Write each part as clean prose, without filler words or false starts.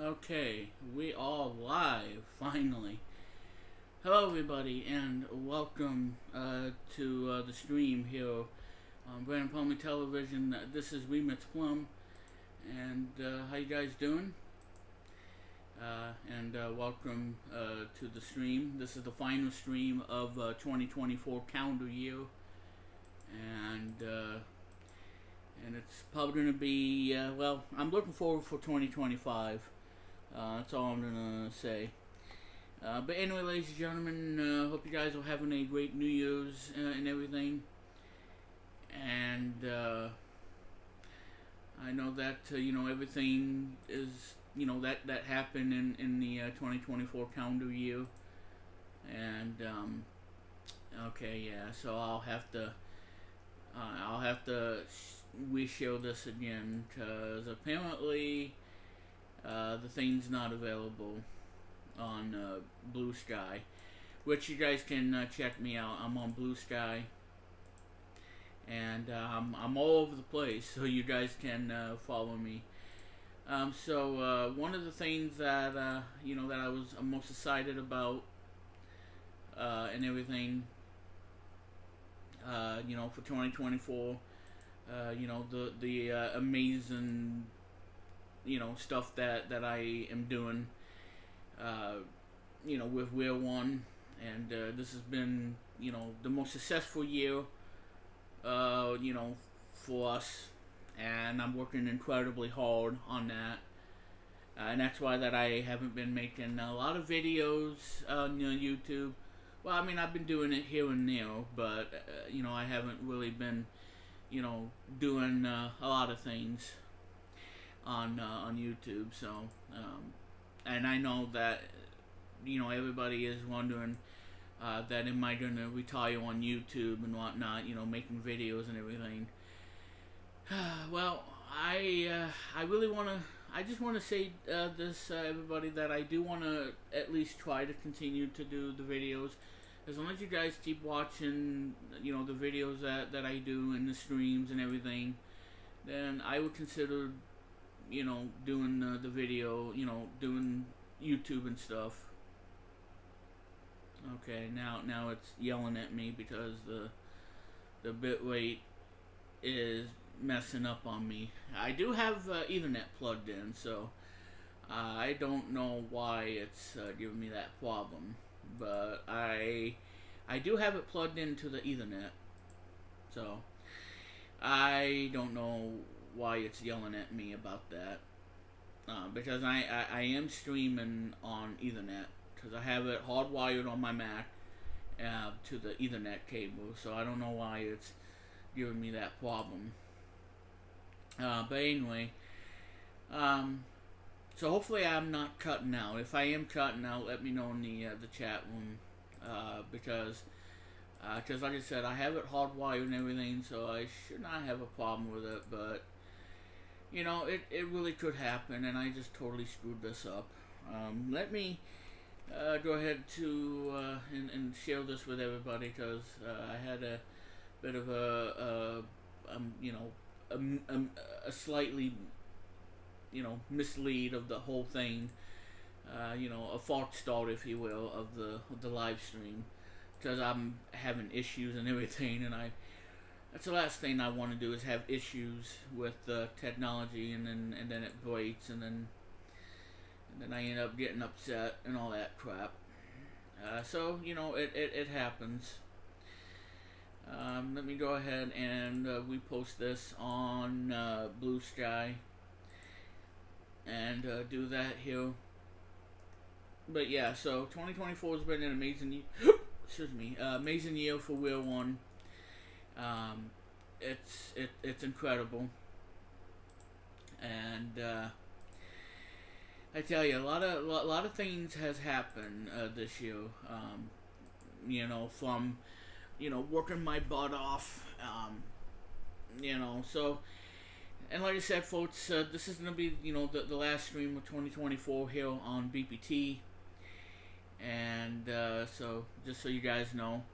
Okay, we are live finally. Hello, everybody, and welcome to the stream here on Brandon Plum Television. This is Remix Plum, and how you guys doing? And welcome to the stream. This is the final stream of 2024 calendar year, and uh, and it's probably gonna be well. I'm looking forward for 2025. That's all I'm gonna say. But anyway, ladies and gentlemen, hope you guys are having a great New Year's and everything. And I know that everything is that happened in the 2024 calendar year. And okay, yeah. So I'll have to re-share this again because apparently the thing's not available on Blue Sky, which you guys can check me out. I'm on Blue Sky, and I'm all over the place, so you guys can follow me. So one of the things that that I was most excited about and everything, for 2024, the amazing stuff that I am doing with Wheel One, and this has been, the most successful year, for us, and I'm working incredibly hard on that, and that's why that I haven't been making a lot of videos on YouTube. Well, I mean, I've been doing it here and there, but I haven't really been, doing a lot of things on YouTube. So, and I know that everybody is wondering that am I gonna retire on YouTube and whatnot, making videos and everything. Well, I really wanna. I just want to say this, everybody, that I do want to at least try to continue to do the videos. As long as you guys keep watching, the videos that I do and the streams and everything, then I would consider, doing the video, doing YouTube and stuff. Okay, now it's yelling at me because the bit rate is messing up on me. I do have Ethernet plugged in, so I don't know why it's giving me that problem. But I do have it plugged into the Ethernet, so I don't know why it's yelling at me about that. Because I am streaming on Ethernet because I have it hardwired on my Mac to the Ethernet cable, so I don't know why it's giving me that problem. But anyway, so hopefully I'm not cutting out. If I am cutting out, let me know in the chat room, because like I said, I have it hardwired and everything, so I should not have a problem with it. But it really could happen, and I just totally screwed this up. Let me go ahead to and share this with everybody because I had a bit of a slightly mislead of the whole thing, a false start, if you will, of the live stream, because I'm having issues and everything, and that's the last thing I want to do is have issues with technology, and then it breaks, and then I end up getting upset and all that crap. So it happens. Let me go ahead and repost this on Blue Sky and do that here. But yeah, so 2024 has been an amazing year. Excuse me, amazing year for Wheel One. It's incredible, and I tell you, a lot of things has happened this year. From working my butt off. So, and like I said, folks, this is gonna be the last stream of 2024 here on BPT, and so just so you guys know.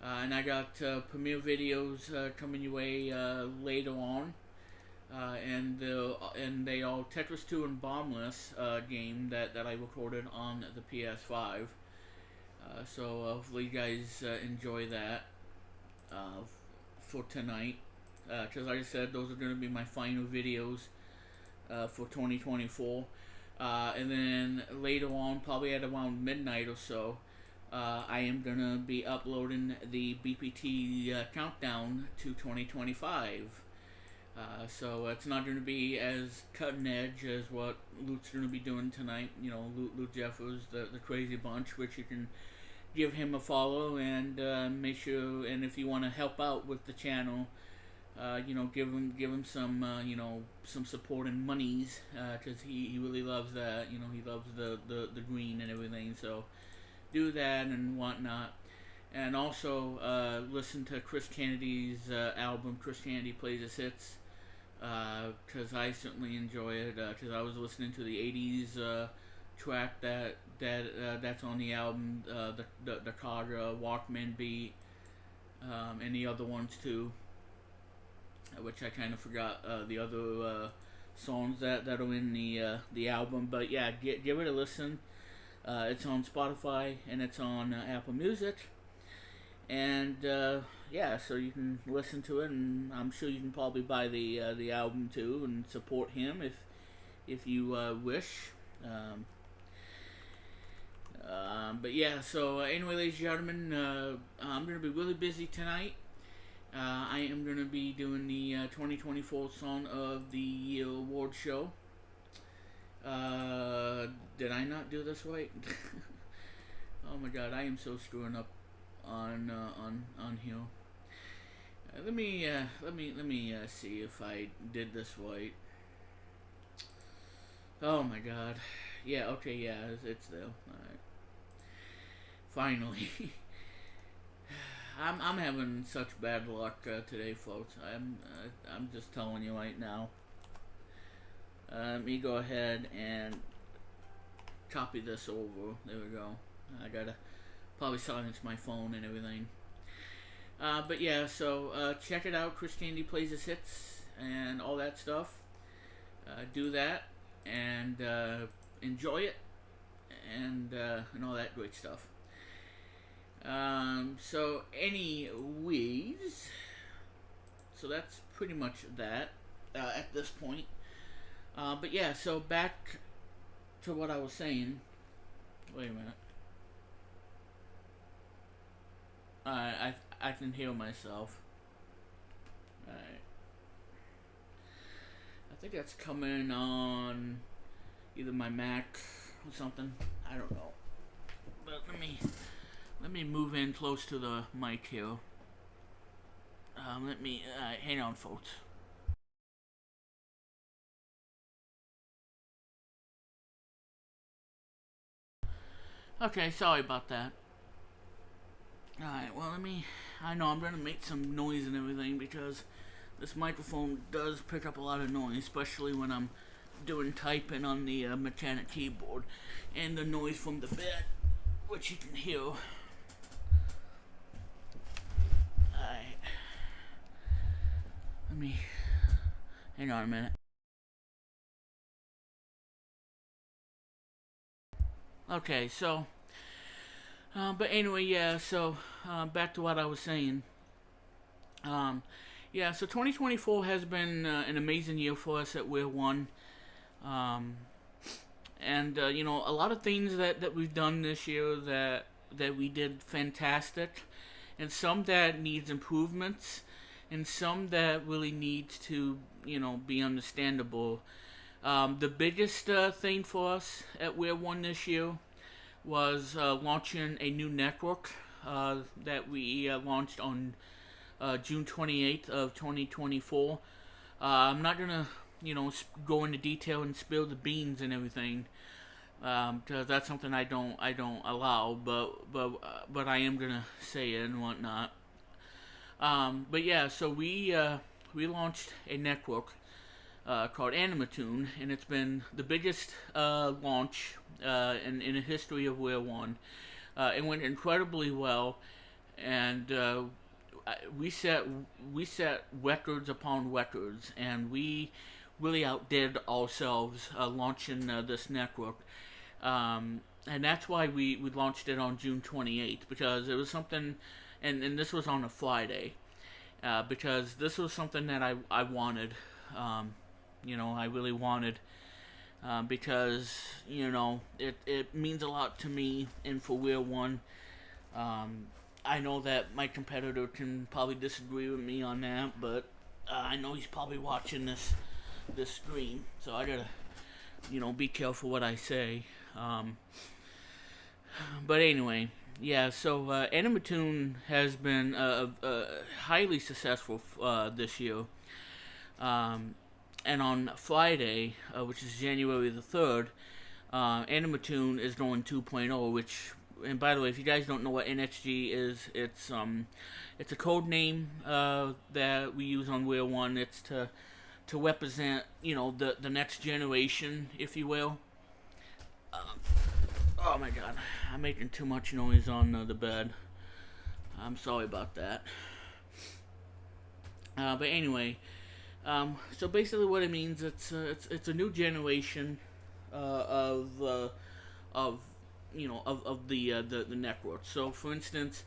And I got premiere videos coming your way later on. and they all Tetris 2 and Bombless game that I recorded on the PS5. So hopefully you guys enjoy that for tonight. Because like I said, those are going to be my final videos for 2024. And then later on, probably at around midnight or so, I am going to be uploading the BPT countdown to 2025. So it's not going to be as cutting edge as what Luke's going to be doing tonight. You know, Luke Jeffers, the Crazy Bunch, which you can give him a follow and make sure. And if you want to help out with the channel, you know, give him some you know, some support and monies, because he really loves that. You know, he loves the green and everything. So do that and whatnot. And also listen to Chris Kennedy's album, Chris Kennedy Plays His Hits, because I certainly enjoy it. Because I was listening to the '80s track that's on the album, the Carter Walkman beat, and the other ones too, which I kind of forgot the other songs that are in the album. But yeah, give it a listen. It's on Spotify and it's on Apple Music. And yeah, so you can listen to it, and I'm sure you can probably buy the album too and support him if you wish. But yeah, so anyway, ladies and gentlemen, I'm gonna be really busy tonight. I am gonna be doing the 2024 Song of the Year award show. Did I not do this right? Oh my God, I am so screwing up on here. Let me see if I did this right. Oh my God. Yeah. Okay. Yeah. It's there. All right. Finally. I'm having such bad luck today, folks. I'm just telling you right now. Let me go ahead and copy this over. There we go. I gotta probably silence my phone and everything. But yeah, so check it out. Chris Kennedy Plays His Hits and all that stuff. Do that and enjoy it and all that great stuff. So anyways, so that's pretty much that at this point. But yeah, so back to what I was saying. Wait a minute. I can hear myself. Alright. I think that's coming on either my Mac or something. I don't know. But let me move in close to the mic here. Hang on, folks. Okay, sorry about that. Alright, well I know I'm gonna make some noise and everything because this microphone does pick up a lot of noise, especially when I'm doing typing on the mechanic keyboard, and the noise from the bed, which you can hear. Alright. Hang on a minute. Okay, so but anyway, yeah, so back to what I was saying. Yeah, so 2024 has been an amazing year for us at We're One. And you know, a lot of things that we've done this year that we did fantastic, and some that needs improvements, and some that really needs to, you know, be understandable. The biggest thing for us at We're One this year was launching a new network that we launched on June 28th of 2024. I'm not gonna, you know, go into detail and spill the beans and everything, because that's something I don't allow. But I am gonna say it and whatnot. But yeah, so we launched a network called Animatoon, and it's been the biggest launch in the history of We're One. It went incredibly well, and we set records upon records, and we really outdid ourselves launching this network. And that's why we launched it on June 28th, because it was something, and this was on a Friday, because this was something that I wanted. I really wanted, because, it means a lot to me and for Wheel One. I know that my competitor can probably disagree with me on that, but I know he's probably watching this stream, so I gotta, be careful what I say. But anyway, yeah. So Animatoon has been highly successful this year. And on Friday, which is January the 3rd, Animatoon is going 2.0, which, and by the way, if you guys don't know what NXG is, it's a code name that we use on Wheel One. It's to represent, the next generation, if you will. Oh my god, I'm making too much noise on the bed. I'm sorry about that. But anyway, so basically what it means, it's a new generation of the network. So for instance,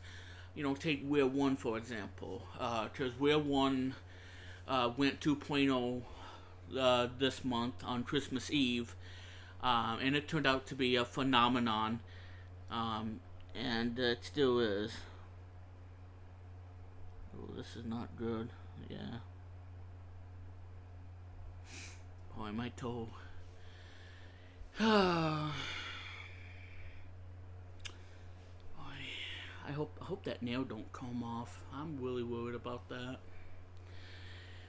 take Wheel One for example, because Wheel One went 2.0 this month on Christmas Eve, and it turned out to be a phenomenon, and it still is. Oh, this is not good. Yeah. Boy, my toe. I hope that nail don't come off. I'm really worried about that.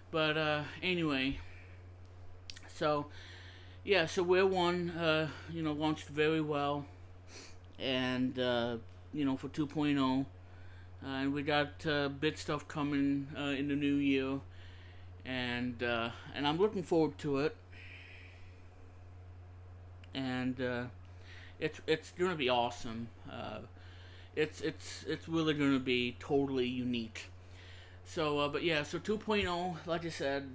But anyway, so yeah, so Wheel One, launched very well, and for 2.0, and we got bit stuff coming in the new year, and I'm looking forward to it, and it's gonna be awesome. It's really gonna be totally unique. So, but yeah, so 2.0, like I said,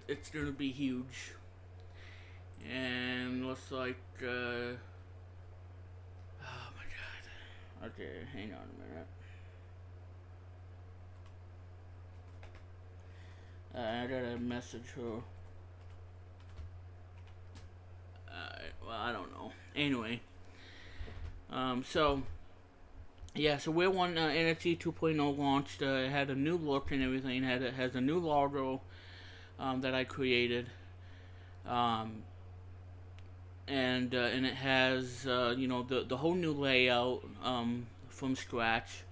it's gonna be huge, and looks like, oh my god. Okay, hang on a minute. I gotta message her. Well, I don't know. Anyway, so yeah, so Wheel One NFT 2.0 launched. It had a new look and everything. It has a new logo that I created, and it has the whole new layout from scratch.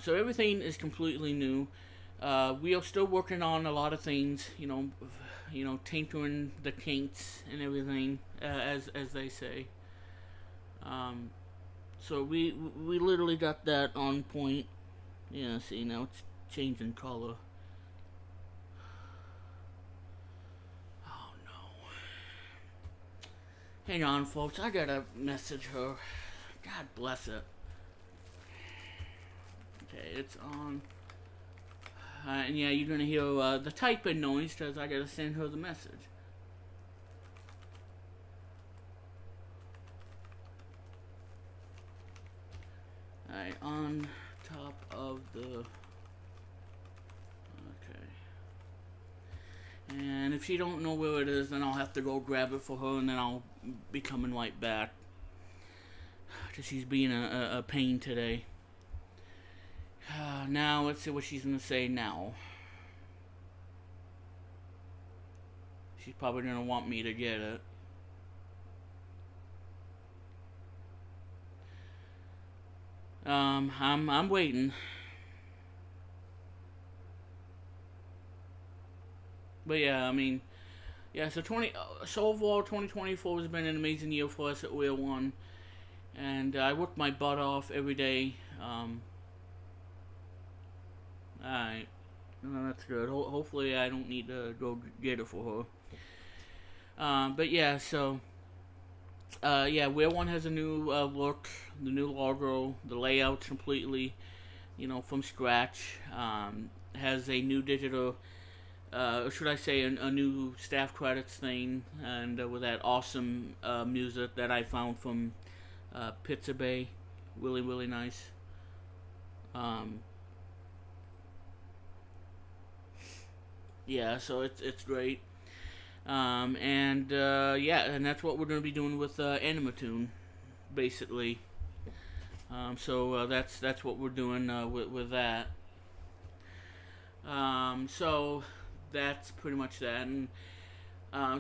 So everything is completely new. We are still working on a lot of things, tinkering the kinks and everything, as they say. So we literally got that on point. Yeah, see, now it's changing color. Oh no. Hang on, folks, I gotta message her. God bless it. Okay, it's on. And yeah, you're gonna hear the typing noise because I gotta send her the message. Alright, on top of the... Okay. And if she don't know where it is, then I'll have to go grab it for her, and then I'll be coming right back. Because she's being a pain today. Now, let's see what she's going to say now. She's probably going to want me to get it. I'm waiting. But yeah, I mean, yeah, so overall 2024 has been an amazing year for us at Wheel One. And I worked my butt off every day. Alright. That's good. Hopefully I don't need to go get it for her. But yeah, so... yeah, Wheel One has a new look, the new logo, the layout completely. from scratch. Has a new digital, or should I say, a new staff credits thing, and with that awesome music that I found from Pizza Bay, really really nice. Um, yeah, so it's great. And yeah, and that's what we're gonna be doing with Animatoon, basically. So that's what we're doing with that. So that's pretty much that. And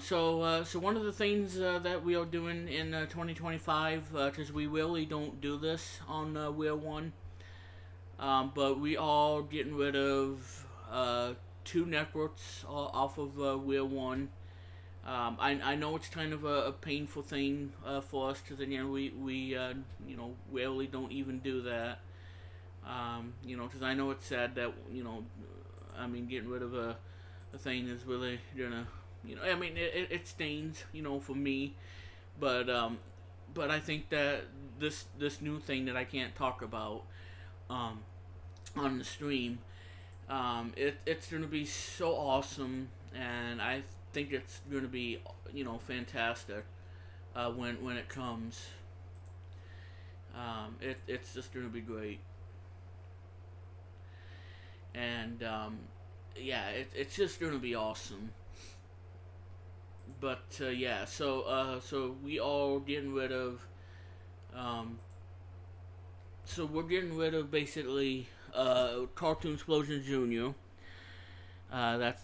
so one of the things that we are doing in 2025, because we really don't do this on Wheel One, but we are getting rid of two networks off of Wheel One. I know it's kind of a painful thing for us because we rarely don't even do that. Because I know it's sad that I mean, getting rid of a thing is really gonna, I mean, it stains, for me, but but I think that this new thing that I can't talk about, um, on the stream, it's gonna be so awesome, and I think it's gonna be, fantastic, when it comes. It's just gonna be great, and yeah, it's just gonna be awesome. But yeah, so we all getting rid of, um, so we're getting rid of basically Cartoon Explosion Junior. That's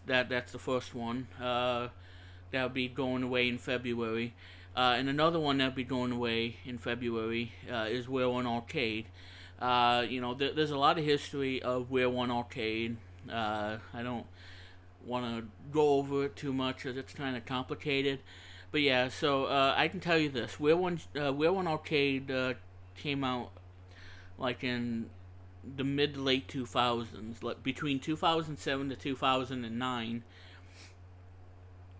the first one. That'll be going away in February. And another one that'll be going away in February is Where One Arcade. There's a lot of history of Where One Arcade. I don't want to go over it too much because it's kind of complicated. But yeah, so I can tell you this: Where One Arcade came out like in the mid to late 2000s, like between 2007 to 2009,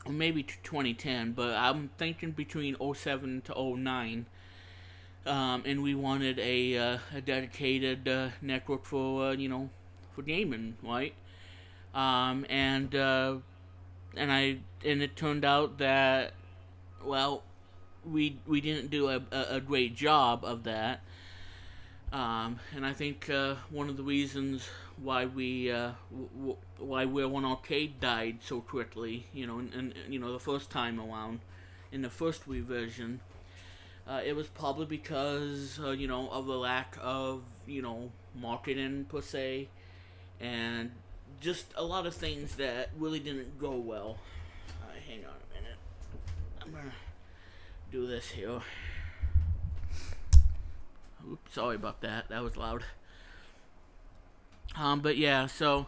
or maybe 2010. But I'm thinking between '07 to '09. And we wanted a dedicated network for for gaming, right? Um, and uh, and it turned out that, well, we didn't do a great job of that. And I think one of the reasons why why Where One Arcade died so quickly, and the first time around, in the first revision, it was probably because of the lack of marketing per se, and just a lot of things that really didn't go well. Hang on a minute. I'm gonna do this here. Oops, sorry about that. That was loud. But yeah, so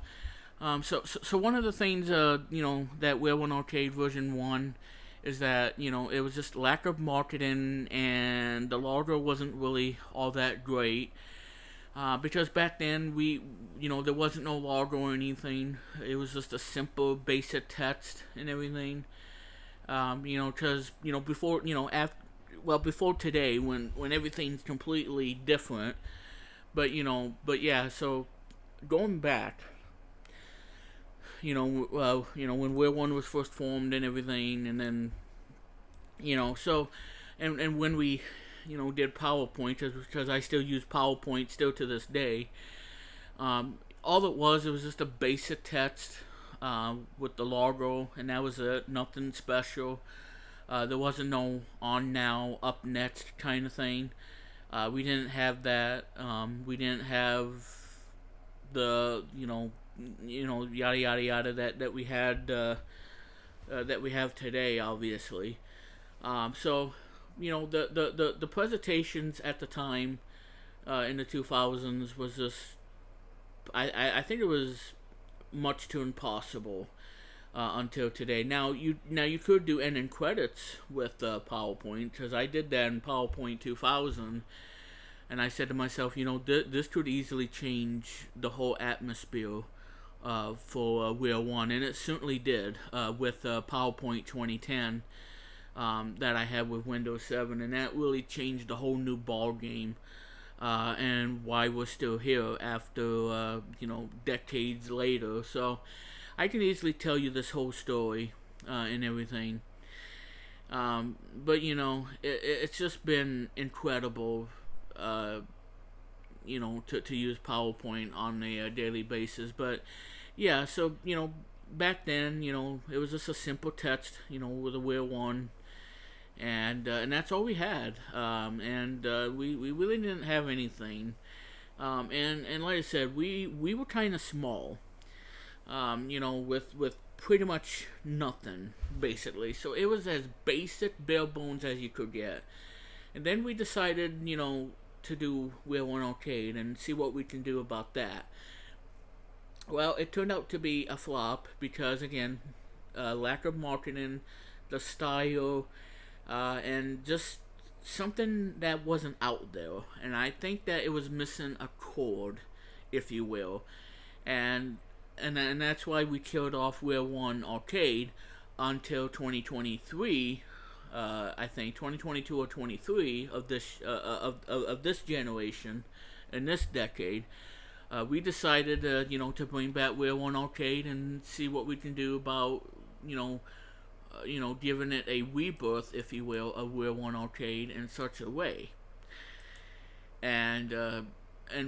one of the things that Where One Arcade version 1 is that it was just lack of marketing, and the logo wasn't really all that great. Because back then there wasn't no logo or anything. It was just a simple basic text and everything. Because before after, well, before today, when everything's completely different. But yeah, so going back, when Where One was first formed and everything, and then so, and when we did PowerPoint, because I still use PowerPoint still to this day. All it was just a basic text with the logo, and that was it. Nothing special. There wasn't no on now, up next kind of thing. We didn't have that. We didn't have the yada yada yada that we have today, obviously. So the presentations at the time in the 2000s was just, I think it was much too impossible until today. Now you could do ending credits with PowerPoint, because I did that in PowerPoint 2000, and I said to myself, this could easily change the whole atmosphere for Wheel One, and it certainly did with PowerPoint 2010. That I had with Windows 7, and that really changed the whole new ball game and why we're still here after decades later. So I can easily tell you this whole story and everything. But it's just been incredible. To use PowerPoint on a daily basis. But yeah, so back then, it was just a simple text, with a wheel one, and that's all we had. We really didn't have anything. And like I said, we were kind of small. With pretty much nothing basically. So it was as basic, bare bones as you could get. And then we decided, to do Wheel One Arcade and see what we can do about that. Well, it turned out to be a flop because, again, lack of marketing, the style, and just something that wasn't out there. And I think that it was missing a chord, if you will. And that's why we killed off Wheel One Arcade until 2023. I think 2022 or 23 of this generation, in this decade, we decided to bring back Wheel One Arcade and see what we can do about giving it a rebirth, if you will, of Wheel One Arcade in such a way. And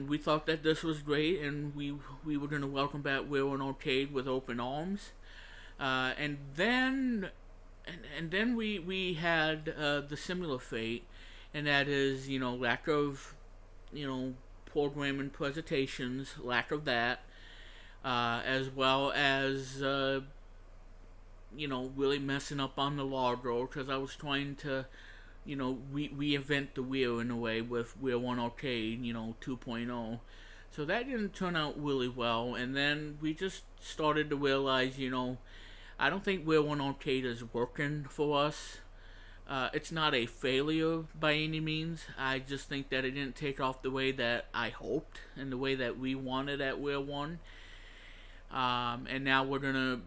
we thought that this was great, and we were going to welcome back Wheel One Arcade with open arms. And then we had the similar fate, and that is lack of programming presentations, lack of that, as well as really messing up on the logo, because I was trying to reinvent the wheel in a way with Wheel One Arcade 2.0. So that didn't turn out really well, and then we just started to realize I don't think Wheel One Arcade is working for us. It's not a failure by any means. I just think that it didn't take off the way that I hoped and the way that we wanted at Wheel One. And now we're gonna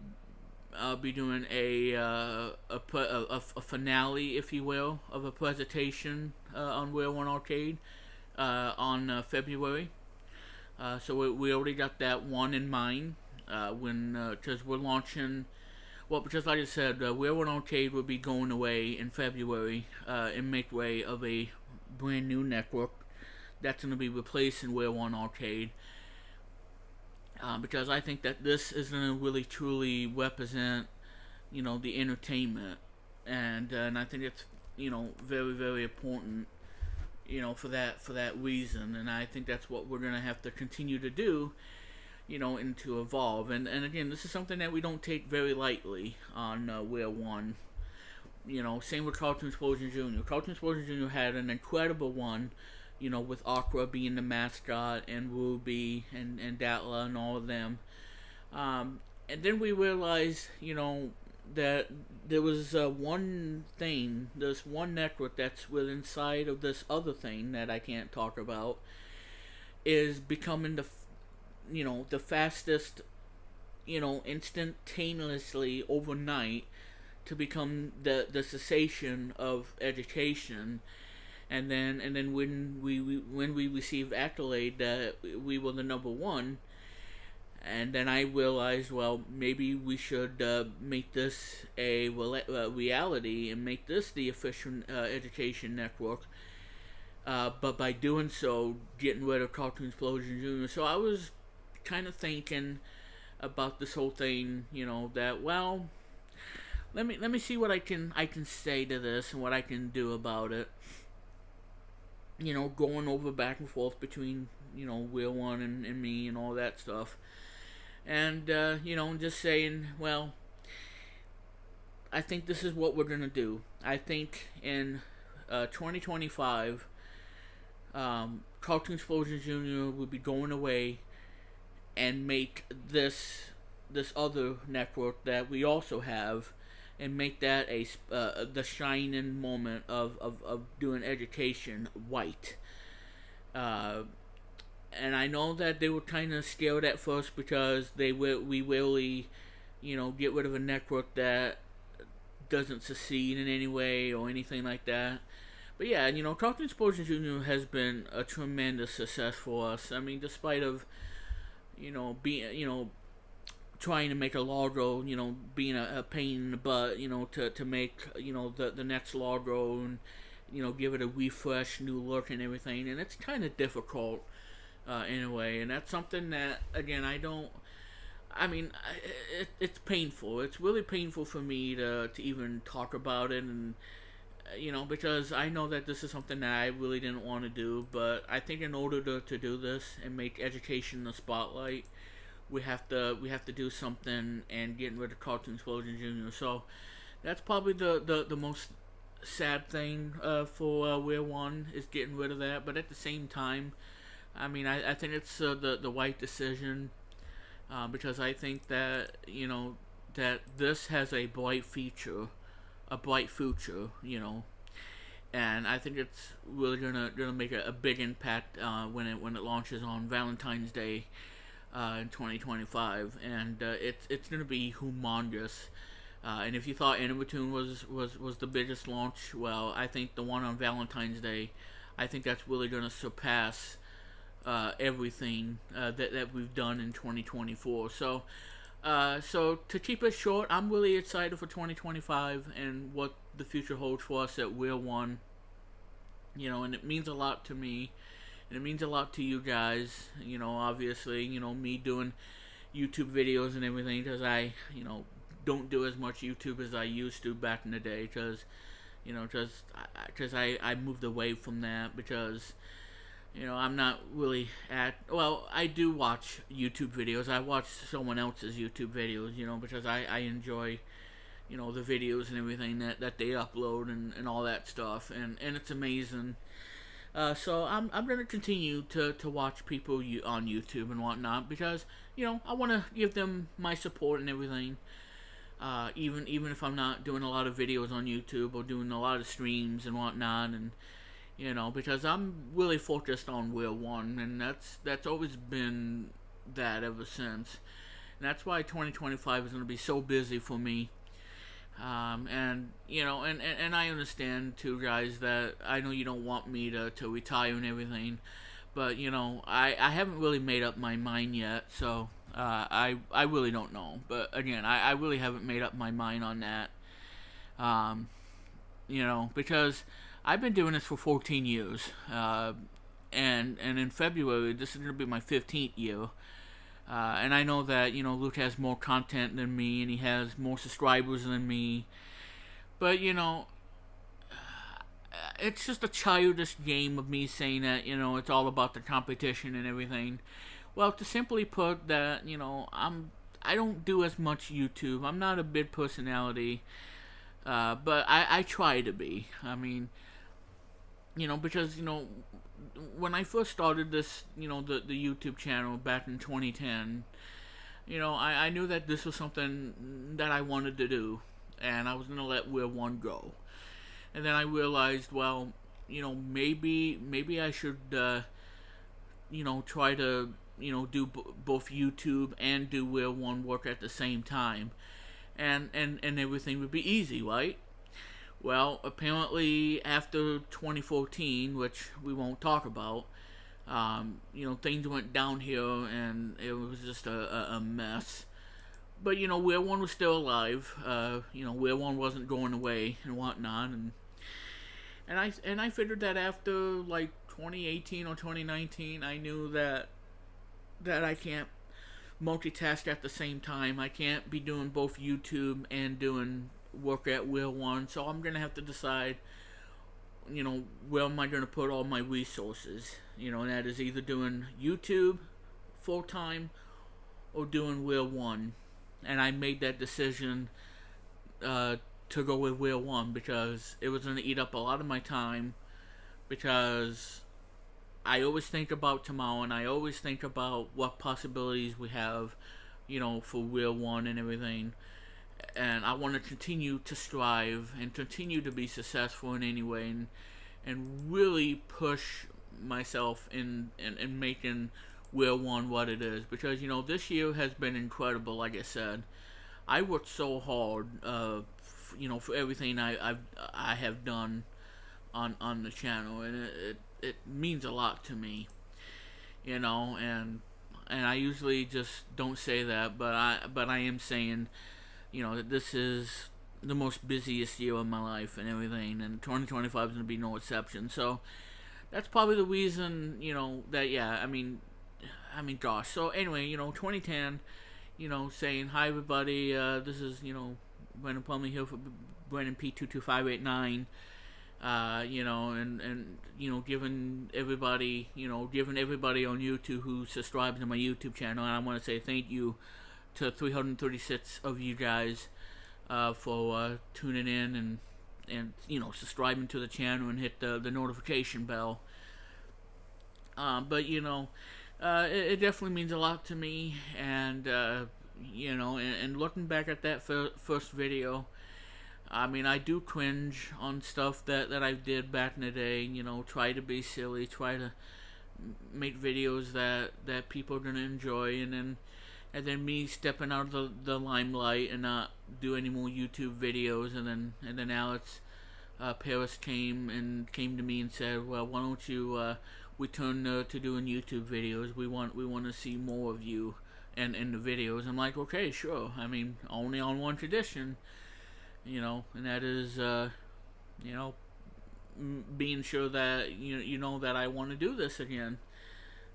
be doing a finale, if you will, of a presentation on Wheel One Arcade on February. So we already got that one in mind because we're launching. Well, because like I said, Wheel One Arcade will be going away in February and make way of a brand new network that's going to be replacing Wheel One Arcade. Because I think that this is going to really truly represent, the entertainment, and I think it's, very, very important, for that reason, and I think that's what we're going to have to continue to do. And to evolve. And again, this is something that we don't take very lightly on Wheel One. Same with Cartoon Explosion Jr. Cartoon Explosion Jr. had an incredible one, with Aqua being the mascot, and Ruby, and Datla, and all of them. And then we realized, that there was one thing, this one network that's within inside of this other thing that I can't talk about, is becoming the fastest, instantaneously overnight to become the cessation of education, and then when we received accolade that we were the number one, and then I realized, well, maybe we should make this a reality and make this the official education network. But by doing so, getting rid of Cartoon Explosion Jr. So I was kind of thinking about this whole thing, that, well, let me see what I can say to this and what I can do about it. Going over back and forth between Wheel One and me and all that stuff, and just saying, well, I think this is what we're gonna do. I think in 2025, Cartoon Explosion Jr. will be going away and make this other network that we also have, and make that the shining moment of doing education white. And I know that they were kind of scared at first because we really, get rid of a network that doesn't succeed in any way or anything like that. But yeah, Carlton Explosion Jr. has been a tremendous success for us. I mean, despite of being trying to make a logo, being a pain in the butt, to make the next logo and give it a refresh, new look and everything, and it's kind of difficult in a way, and that's something that again I don't. I mean, it's painful. It's really painful for me to even talk about it, and because I know that this is something that I really didn't want to do, but I think in order to do this and make education the spotlight, we have to do something and get rid of Carlton Explosion Jr. So that's probably the most sad thing for We're One is getting rid of that. But at the same time, I mean, I think it's the right decision because I think that that this has a bright future, and I think it's really gonna make a big impact when it launches on Valentine's Day in 2025, and it's gonna be humongous. And if you thought Animatoon was the biggest launch, well, I think the one on Valentine's Day, I think that's really gonna surpass everything that we've done in 2024. So to keep it short, I'm really excited for 2025 and what the future holds for us at We're One. And it means a lot to me, and it means a lot to you guys. Obviously, me doing YouTube videos and everything, because I, don't do as much YouTube as I used to back in the day, because I moved away from that because I'm not really well, I do watch YouTube videos. I watch someone else's YouTube videos, because I enjoy, the videos and everything that they upload and all that stuff. And it's amazing. So I'm going to continue to watch people on YouTube and whatnot because, I want to give them my support and everything. Even if I'm not doing a lot of videos on YouTube or doing a lot of streams and whatnot, and because I'm really focused on We're One, and that's always been that ever since. And that's why 2025 is going to be so busy for me. And I understand too, guys, that I know you don't want me to retire and everything, but I haven't really made up my mind yet, so I really don't know. But again, I really haven't made up my mind on that. Because I've been doing this for 14 years, and in February this is going to be my 15th year, and I know that Luke has more content than me, and he has more subscribers than me, but it's just a childish game of me saying that it's all about the competition and everything. Well, to simply put that I don't do as much YouTube. I'm not a big personality, but I try to be. I mean, because when I first started this, the YouTube channel back in 2010, I knew that this was something that I wanted to do, and I was gonna let We're One go. And then I realized, well, maybe I should, try to, do both YouTube and do We're One work at the same time, and everything would be easy, right? Well, apparently after 2014, which we won't talk about, things went downhill and it was just a mess. But We're One was still alive. We're One wasn't going away and whatnot, and I figured that after like 2018 or 2019, I knew that I can't multitask at the same time. I can't be doing both YouTube and doing work at We're One, so I'm gonna have to decide where am I gonna put all my resources, and that is either doing YouTube full time or doing We're One. And I made that decision to go with We're One because it was gonna eat up a lot of my time, because I always think about tomorrow, and I always think about what possibilities we have, for We're One and everything. And I want to continue to strive and continue to be successful in any way, and really push myself in making We're One what it is. Because this year has been incredible. Like I said, I worked so hard, for everything I have done on the channel, and it means a lot to me, and I usually just don't say that, but I am saying, that this is the most busiest year of my life and everything, and 2025 is going to be no exception. So that's probably the reason, that, yeah, gosh. So anyway, 2010, saying hi everybody. This is, Brandon Plum here for Brandon P22589. And giving everybody on YouTube who subscribes to my YouTube channel, and I want to say thank you to 336 of you guys for tuning in and subscribing to the channel and hit the notification bell. But it definitely means a lot to me, and and looking back at that first video, I do cringe on stuff that I did back in the day. Try to be silly, try to make videos that people are gonna enjoy, and then me stepping out of the limelight and not do any more YouTube videos, and then Alex Paris came to me and said, well, why don't you return to doing YouTube videos? We want to see more of you and in the videos. I'm like, okay, sure. Only on one tradition. And that is, being sure that that I want to do this again.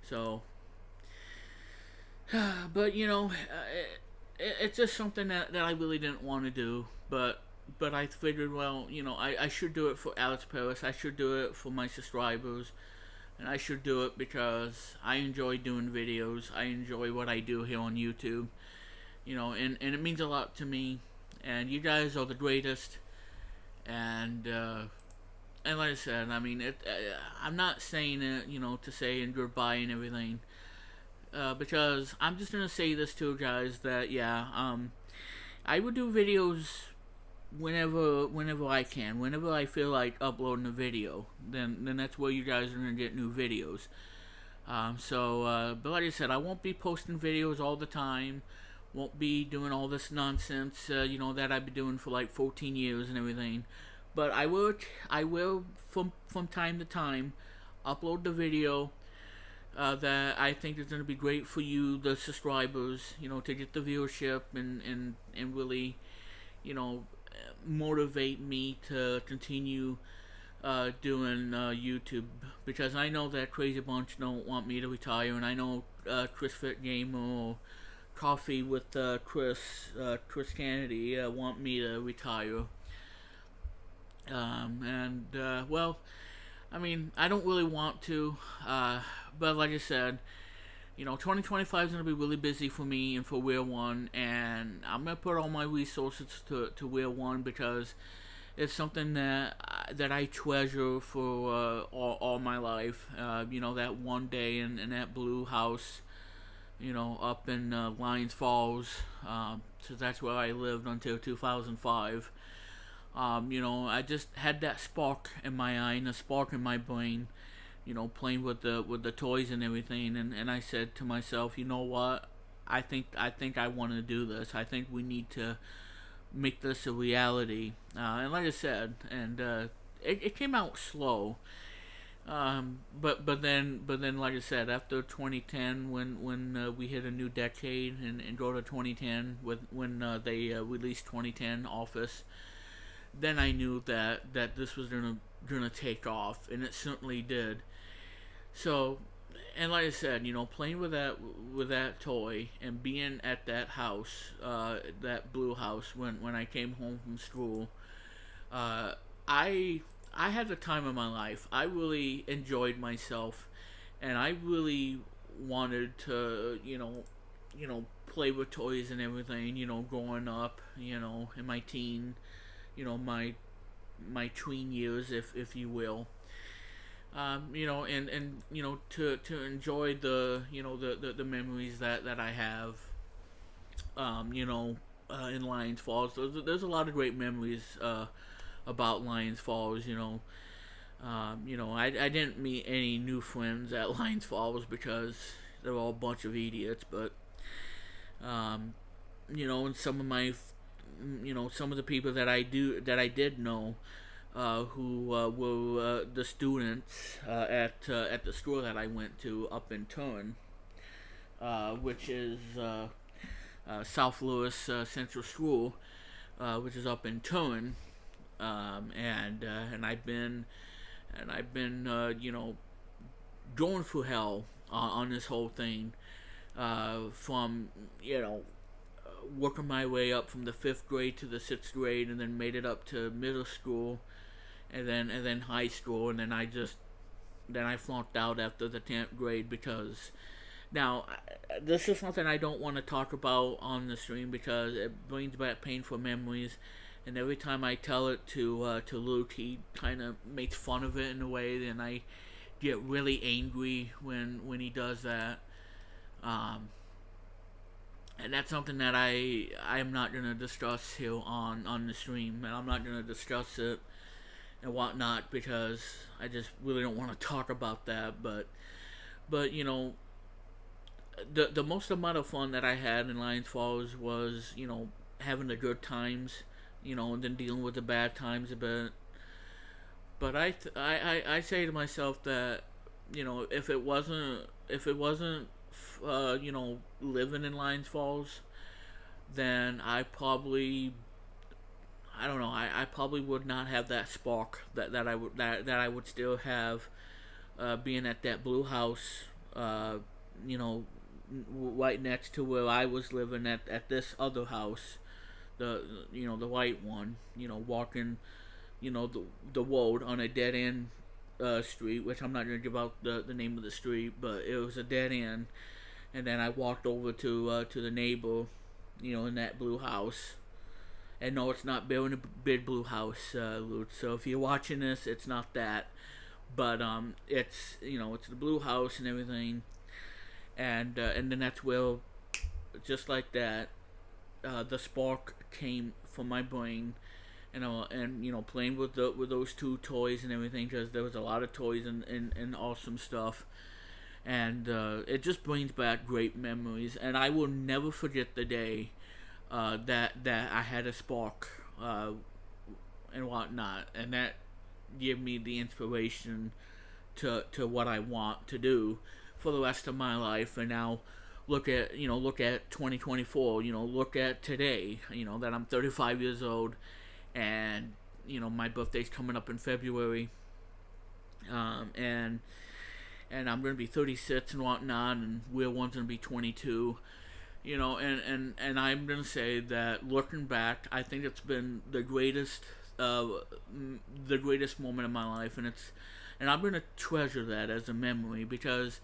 So, but it's just something that I really didn't want to do. But I figured, well, I should do it for Alex Paris. I should do it for my subscribers, and I should do it because I enjoy doing videos. I enjoy what I do here on YouTube. And it means a lot to me. And you guys are the greatest, and like I said, I'm not saying it, to say and goodbye and everything, because I'm just gonna say this to you guys that I would do videos whenever I can, whenever I feel like uploading a video, then that's where you guys are gonna get new videos. But like I said, I won't be posting videos all the time. Won't be doing all this nonsense, that I've been doing for like 14 years and everything. But I will from time to time upload the video that I think is going to be great for you, the subscribers, to get the viewership and really, motivate me to continue doing YouTube, because I know that Crazy Bunch don't want me to retire, and I know Chris Fit Gamer or Coffee with Chris Kennedy want me to retire. Well, I don't really want to, but like I said, 2025 is going to be really busy for me and for Wear One, and I'm going to put all my resources to Wear One, because it's something that I treasure for all my life. That one day in that blue house, up in Lions Falls, so that's where I lived until 2005. I just had that spark in my eye and a spark in my brain, playing with the toys and everything, and I said to myself, you know what, I think I want to do this. I think we need to make this a reality. And like I said, and it came out slow. But then, like I said, after 2010, when we hit a new decade and go to 2010, when they released 2010 Office, then I knew that this was gonna take off, and it certainly did. So, and like I said, playing with that toy and being at that house, that blue house, when I came home from school, I had the time of my life. I really enjoyed myself, and I really wanted to, play with toys and everything, growing up, in my teen, my tween years, if you will. And to enjoy the memories that I have, in Lions Falls. There's a lot of great memories, about Lions Falls, I didn't meet any new friends at Lions Falls because they're all a bunch of idiots, but, and some of my, some of the people that I did know, who were the students at the school that I went to up in Turin, which is South Lewis Central School, which is up in Turin, and I've been going through hell on this whole thing, from working my way up from the 5th grade to the 6th grade, and then made it up to middle school, and then high school, and then I flunked out after the 10th grade because now this is something I don't want to talk about on the stream because it brings back painful memories, and every time I tell it to Luke, he kind of makes fun of it in a way, and I get really angry when he does that. And that's something that I'm not gonna discuss here on the stream, and I'm not gonna discuss it and whatnot because I just really don't want to talk about that. But the most amount of fun that I had in Lions Falls was having the good times, and then dealing with the bad times a bit. But I say to myself that if it wasn't living in Lions Falls, then I probably would not have that spark that I would still have, being at that blue house, right next to where I was living at this other house, the white one, walking the road on a dead end street, which I'm not going to give out the name of the street, but it was a dead end. And then I walked over to the neighbor, in that blue house. And no, it's not building a big blue house, Luke. So if you're watching this, it's not that. But it's it's the blue house and everything. And then that's where, just like that, the spark came from my brain. And playing with those two toys and everything, because there was a lot of toys and awesome stuff. And it just brings back great memories, and I will never forget the day that I had a spark and whatnot, and that gave me the inspiration to what I want to do for the rest of my life. And now look at 2024, look at today, that I'm 35 years old, and my birthday's coming up in February, and I'm gonna be 36 and whatnot, and Wheel One's gonna be 22, and I'm gonna say that looking back, I think it's been the greatest moment of my life, and I'm gonna treasure that as a memory, because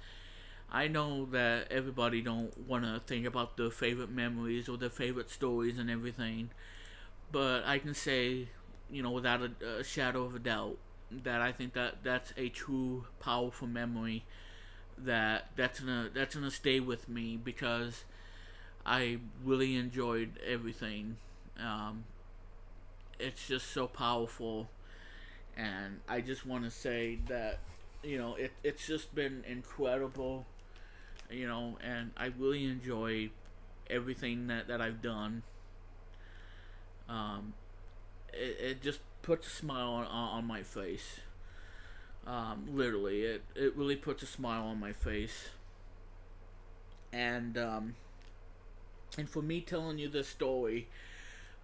I know that everybody don't want to think about their favorite memories or their favorite stories and everything, but I can say, without a shadow of a doubt, that I think that's a true powerful memory that's gonna stay with me, because I really enjoyed everything. It's just so powerful, and I just want to say that it's just been incredible, and I really enjoy everything that I've done. It just puts a smile on my face. Literally, it really puts a smile on my face. And for me telling you this story,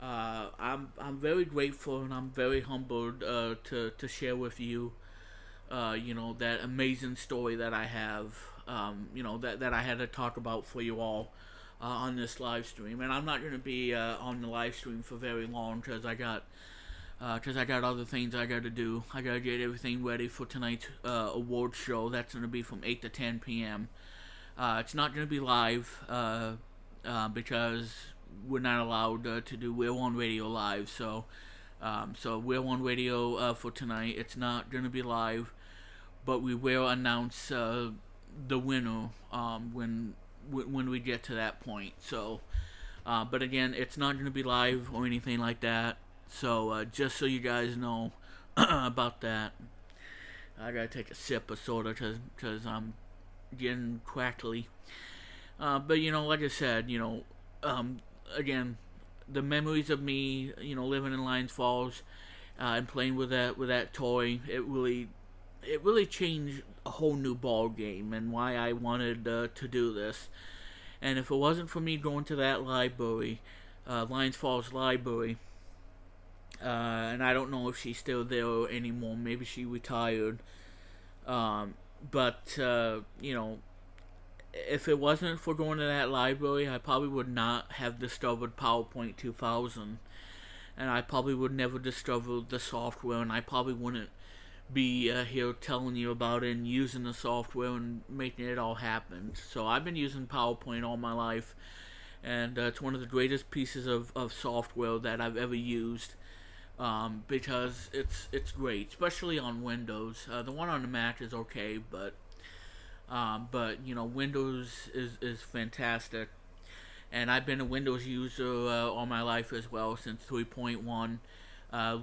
I'm very grateful, and I'm very humbled to share with you, that amazing story that I have, that I had to talk about for you all on this live stream. And I'm not going to be on the live stream for very long, because I got other things I got to do. I got to get everything ready for tonight's award show. That's going to be from 8 to 10 p.m. It's not going to be live because we're not allowed to do We're On Radio live. So We're On Radio for tonight. It's not going to be live, but we will announce the winner when we get to that point. So, but again, it's not going to be live or anything like that. So, just so you guys know about that, I gotta take a sip of soda because I'm getting crackly. But, like I said, again, the memories of me, living in Lions Falls and playing with that toy, it really changed a whole new ball game and why I wanted to do this. And if it wasn't for me going to that library, Lions Falls Library, and I don't know if she's still there anymore. Maybe she retired. But if it wasn't for going to that library, I probably would not have discovered PowerPoint 2000, and I probably would never discover the software, and I probably wouldn't be here telling you about it and using the software and making it all happen. So I've been using PowerPoint all my life, and it's one of the greatest pieces of software that I've ever used. Because it's great, especially on Windows. The one on the Mac is okay, but Windows is fantastic, and I've been a Windows user all my life as well since 3.1.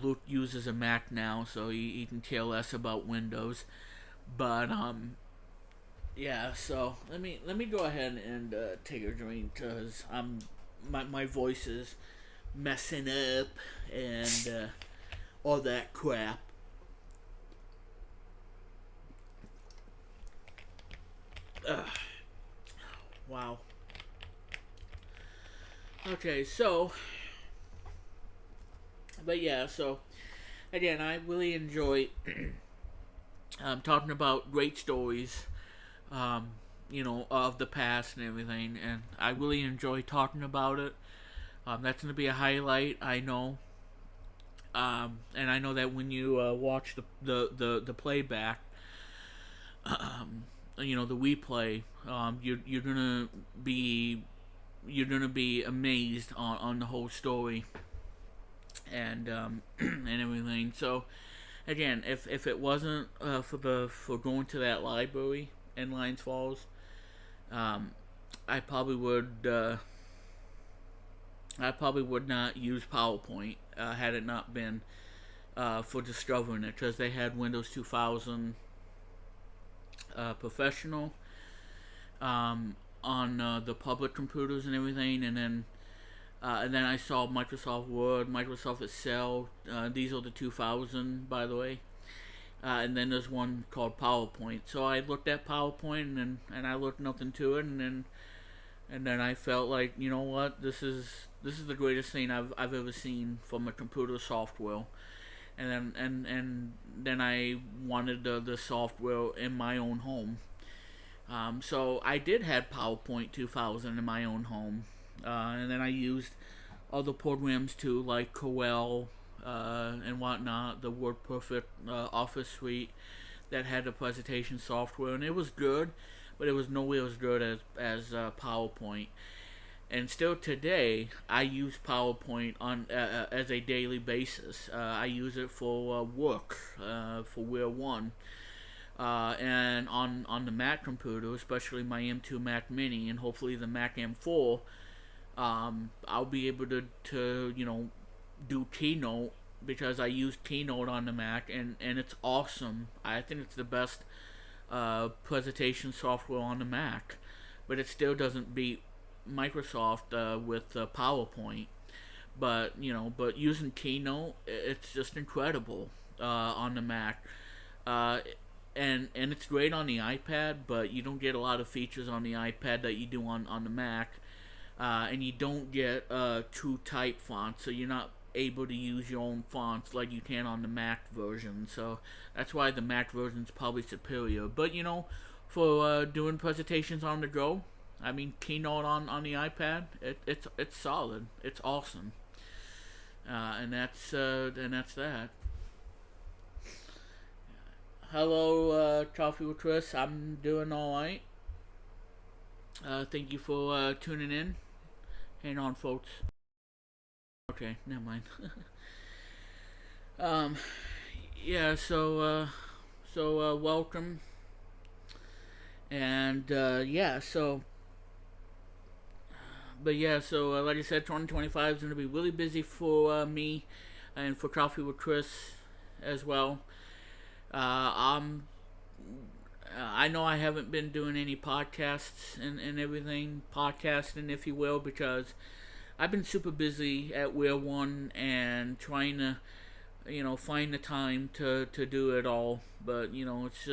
Luke uses a Mac now, so he can care less about Windows. But yeah. So let me go ahead and take a drink because my voice is messing up and all that crap. Wow. Okay, so, but yeah, so again, I really enjoy talking about great stories, of the past and everything, and I really enjoy talking about it. That's going to be a highlight, I know. And I know that when you watch the playback, the replay, you're gonna be amazed on the whole story and and everything. So again, if it wasn't for going to that library in Lions Falls, I probably would. I probably would not use PowerPoint had it not been for discovering it, because they had Windows 2000 Professional on the public computers and everything, and then I saw Microsoft Word, Microsoft Excel. These are the 2000, by the way. And then there's one called PowerPoint. So I looked at PowerPoint and I looked nothing to it, and then I felt like, you know what, this is the greatest thing I've ever seen from a computer software. And then I wanted the software in my own home. So I did have PowerPoint 2000 in my own home, and then I used other programs too, like Corel and whatnot, the WordPerfect Office suite that had the presentation software, and it was good, but it was nowhere as good as PowerPoint. And still today, I use PowerPoint on as a daily basis. I use it for work, for Wear One, and on the Mac computer, especially my M2 Mac Mini, and hopefully the Mac M4. I'll be able to do Keynote, because I use Keynote on the Mac, and it's awesome. I think it's the best presentation software on the Mac, but it still doesn't beat Microsoft with PowerPoint. But using Keynote, it's just incredible on the Mac. And it's great on the iPad, but you don't get a lot of features on the iPad that you do on the Mac. And you don't get true type fonts, so you're not able to use your own fonts like you can on the Mac version. So that's why the Mac version is probably superior. But for doing presentations on the go, I mean, Keynote on the iPad, it's solid. It's awesome. And that's that. Hello, Coffee with Chris. I'm doing all right. Thank you for tuning in. Hang on, folks. Okay, never mind. Yeah. So welcome. And yeah. So. But yeah, so like I said, 2025 is going to be really busy for me and for Coffee with Chris as well. I know I haven't been doing any podcasts and everything, podcasting, if you will, because I've been super busy at Wear One and trying to find the time to do it all. But it's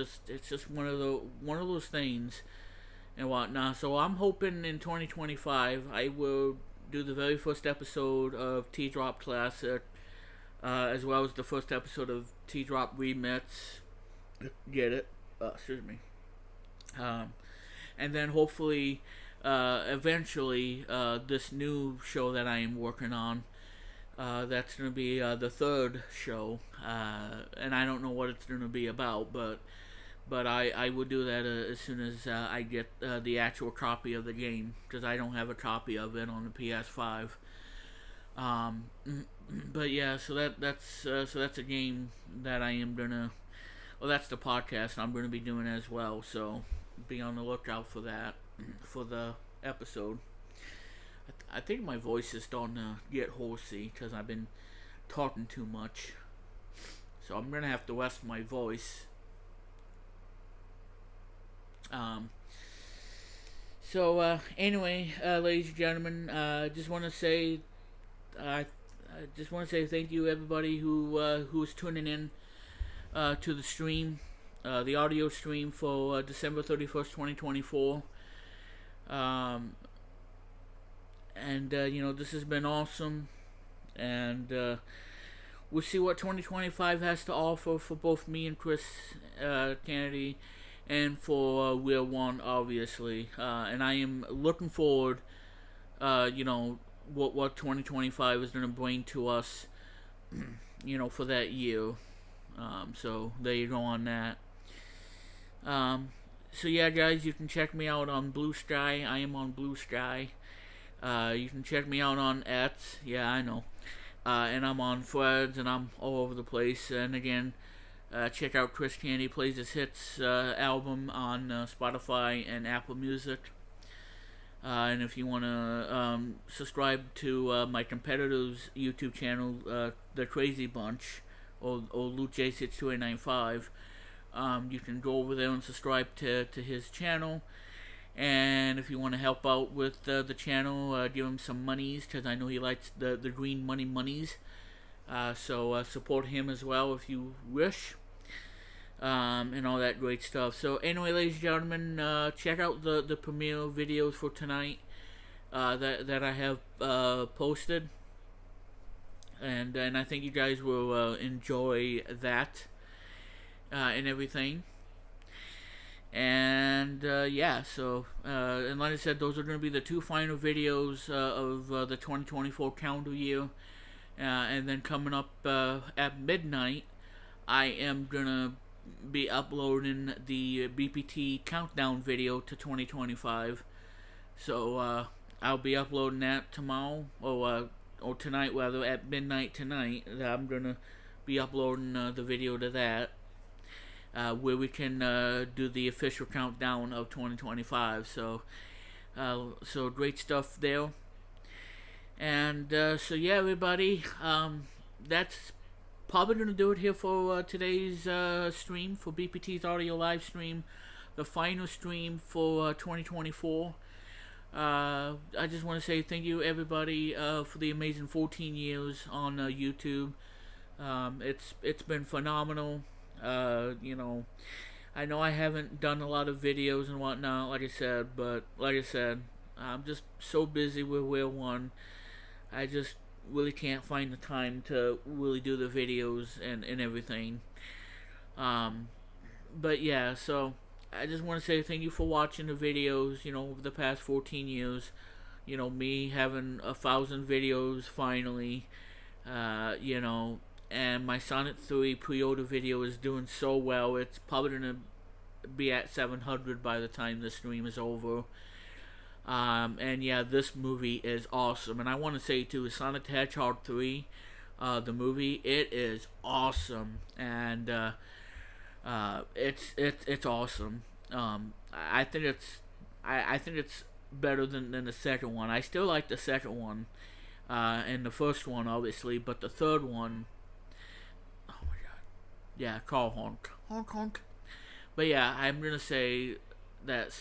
just one of those things and whatnot. So I'm hoping in 2025 I will do the very first episode of T Drop Classic, as well as the first episode of T Drop Remix. Get it? Excuse me. And then hopefully, eventually, this new show that I am working on. That's going to be the third show, and I don't know what it's going to be about, but I will do that as soon as I get the actual copy of the game, because I don't have a copy of it on the PS5. But yeah, so that's a game that I am gonna. Well, that's the podcast I'm gonna be doing as well. So be on the lookout for that for the episode. I think my voice is starting to get horsey because I've been talking too much. So I'm gonna have to rest my voice. Anyway, ladies and gentlemen, I just want to say thank you everybody who's tuning in to the stream, the audio stream for December 31st, 2024. This has been awesome, and we'll see what 2025 has to offer for both me and Chris Kennedy, and for Wheel One, obviously. And I am looking forward, what 2025 is going to bring to us, for that year. So there you go on that. So yeah, guys, you can check me out on Blue Sky. I am on Blue Sky. You can check me out on X. Yeah, I know. And I'm on Threads, and I'm all over the place. And again, check out Chris Candy Plays His Hits album on Spotify and Apple Music. And if you want to subscribe to my competitor's YouTube channel, The Crazy Bunch, or Luke J62895, you can go over there and subscribe to his channel. And if you want to help out with the channel, give him some monies, because I know he likes the green monies. So support him as well if you wish. And all that great stuff. So anyway, ladies and gentlemen, check out the premiere videos for tonight that I have posted. And I think you guys will enjoy that and everything. And and like I said, those are going to be the two final videos of the 2024 calendar year. And then coming up at midnight, I am going to be uploading the BPT countdown video to 2025. So I'll be uploading that tomorrow, or tonight rather, at midnight tonight. I'm going to be uploading the video to that. Where we can do the official countdown of 2025. So great stuff there. And so yeah, everybody, that's probably going to do it here for today's stream, for BPT's audio live stream, the final stream for 2024. I just want to say thank you, everybody, for the amazing 14 years on YouTube. It's been phenomenal. I know I haven't done a lot of videos and whatnot, like I said, I'm just so busy with Wheel One. I just really can't find the time to really do the videos and everything. But yeah, so I just want to say thank you for watching the videos, over the past 14 years. Me having 1,000 videos finally, and my Sonic 3 pre-order video is doing so well. It's probably going to be at 700 by the time the stream is over. And yeah, this movie is awesome. And I want to say too, Sonic the Hedgehog 3, the movie, it is awesome. And it's awesome. I think it's better than the second one. I still like the second one, and the first one obviously, but the third one, yeah, call honk. But yeah, I'm gonna say that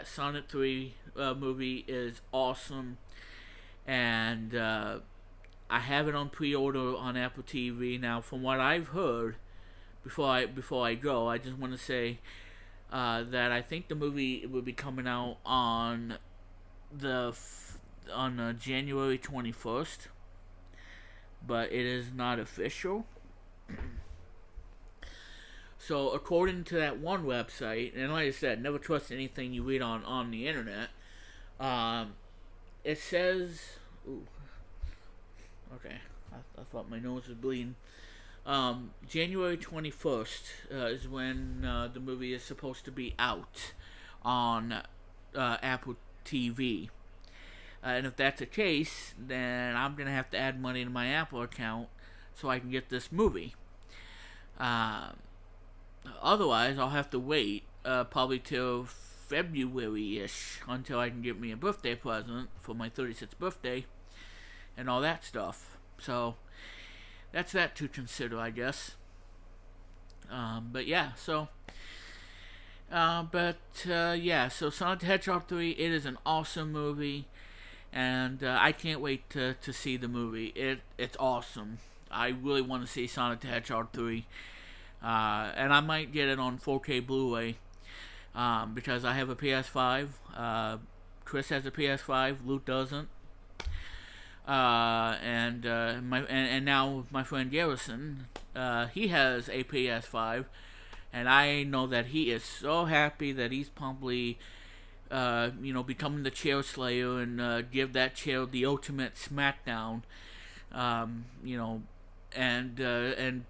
Sonic 3 movie is awesome, and I have it on pre-order on Apple TV. Now, from what I've heard, before I go, I just want to say that I think the movie will be coming out on January 21st, but it is not official. So, according to that one website, and like I said, never trust anything you read on the internet. It says, ooh, okay, I thought my nose was bleeding. January 21st is when the movie is supposed to be out on Apple TV. And if that's the case, then I'm going to have to add money to my Apple account so I can get this movie. Otherwise, I'll have to wait probably till February-ish until I can get me a birthday present for my 36th birthday and all that stuff. So, that's that to consider, I guess. But yeah, so... so Sonic the Hedgehog 3, it is an awesome movie. And I can't wait to see the movie. It's awesome. I really want to see Sonic the Hedgehog 3. And I might get it on 4K Blu-ray. Because I have a PS5. Chris has a PS5. Luke doesn't. And now my friend Garrison, he has a PS5. And I know that he is so happy that he's probably... becoming the chair slayer and give that chair the ultimate smackdown, and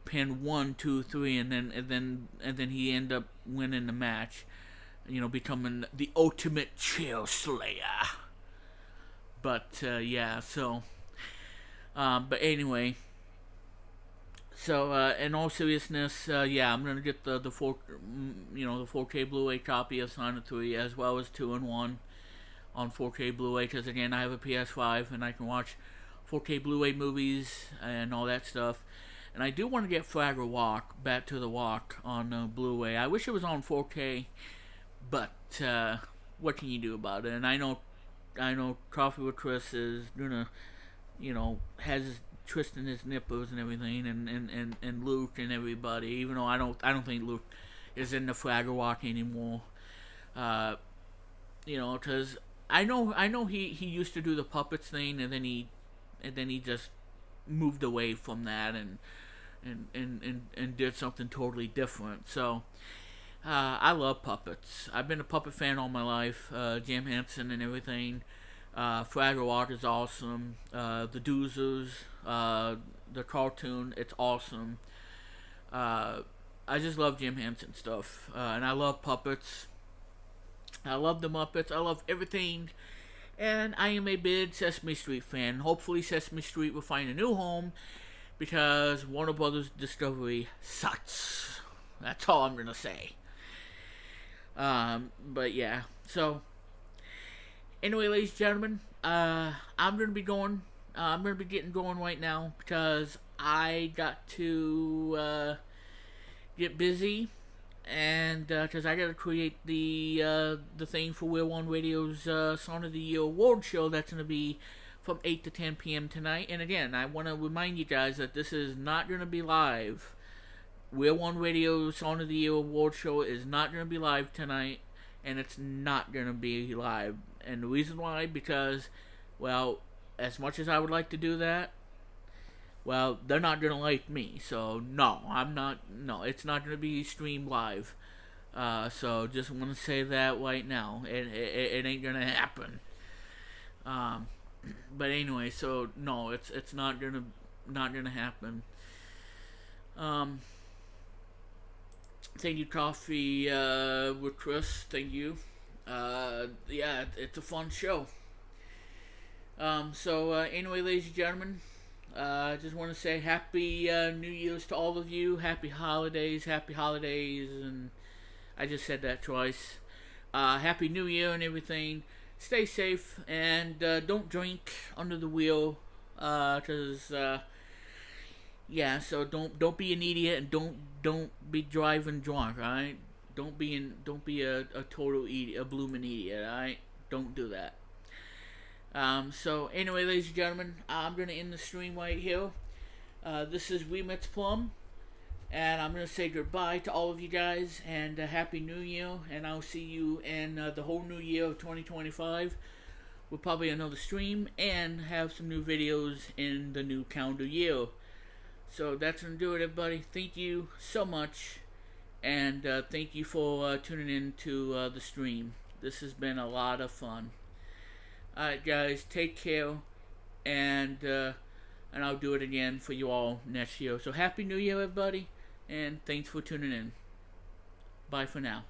pin 1, 2, 3, and then he end up winning the match, becoming the ultimate chair slayer. But but anyway. So, in all seriousness, I'm gonna get the 4K Blu-ray copy of Sonic 3 as well as 2 and 1 on 4K Blu-ray, because again, I have a PS5 and I can watch 4K Blu-ray movies and all that stuff. And I do want to get Fraggle Rock, Back to the Walk on Blu-ray. I wish it was on 4K, but what can you do about it? And I know Coffee with Chris is gonna, has twisting his nipples and everything, and Luke and everybody. Even though I don't think Luke is in the Fraggle Rock anymore. Because I know he used to do the puppets thing, and then he just moved away from that and did something totally different. So I love puppets. I've been a puppet fan all my life. Jim Henson and everything. Fraggle Rock is awesome. The Doozers, the cartoon, it's awesome. I just love Jim Henson stuff. And I love puppets. I love the Muppets. I love everything. And I am a big Sesame Street fan. Hopefully Sesame Street will find a new home, because Warner Brothers Discovery sucks. That's all I'm going to say. But yeah, so... Anyway, ladies and gentlemen, I'm going to be going, I'm going to be getting going right now, because I got to get busy, and because I got to create the thing for We're One Radio's Song of the Year Award show that's going to be from 8 to 10 p.m. tonight. And again, I want to remind you guys that this is not going to be live. We're One Radio's Song of the Year Award show is not going to be live tonight, and it's not going to be live. And the reason why, because, well, as much as I would like to do that, well, they're not going to like me. So, no, it's not going to be streamed live. So, just want to say that right now. It ain't going to happen. But anyway, so, no, it's not going to happen. Thank you, Coffee with Chris. Thank you. Yeah, it's a fun show. Anyway, ladies and gentlemen, I just want to say Happy New Year's to all of you. Happy holidays, and I just said that twice. Happy New Year and everything. Stay safe, and don't drink under the wheel, cause yeah. So don't be an idiot, and don't be driving drunk. All right. Don't be a total idiot, a bloomin' idiot. All right. Don't do that. So anyway, ladies and gentlemen, I'm gonna end the stream right here. This is Plum, and I'm gonna say goodbye to all of you guys, and Happy New Year, and I'll see you in the whole new year of 2025. We'll probably another stream and have some new videos in the new calendar year. So that's gonna do it, everybody. Thank you so much, and thank you for tuning in to the stream. This has been a lot of fun. Alright guys, take care, and I'll do it again for you all next year. So Happy New Year, everybody, and thanks for tuning in. Bye for now.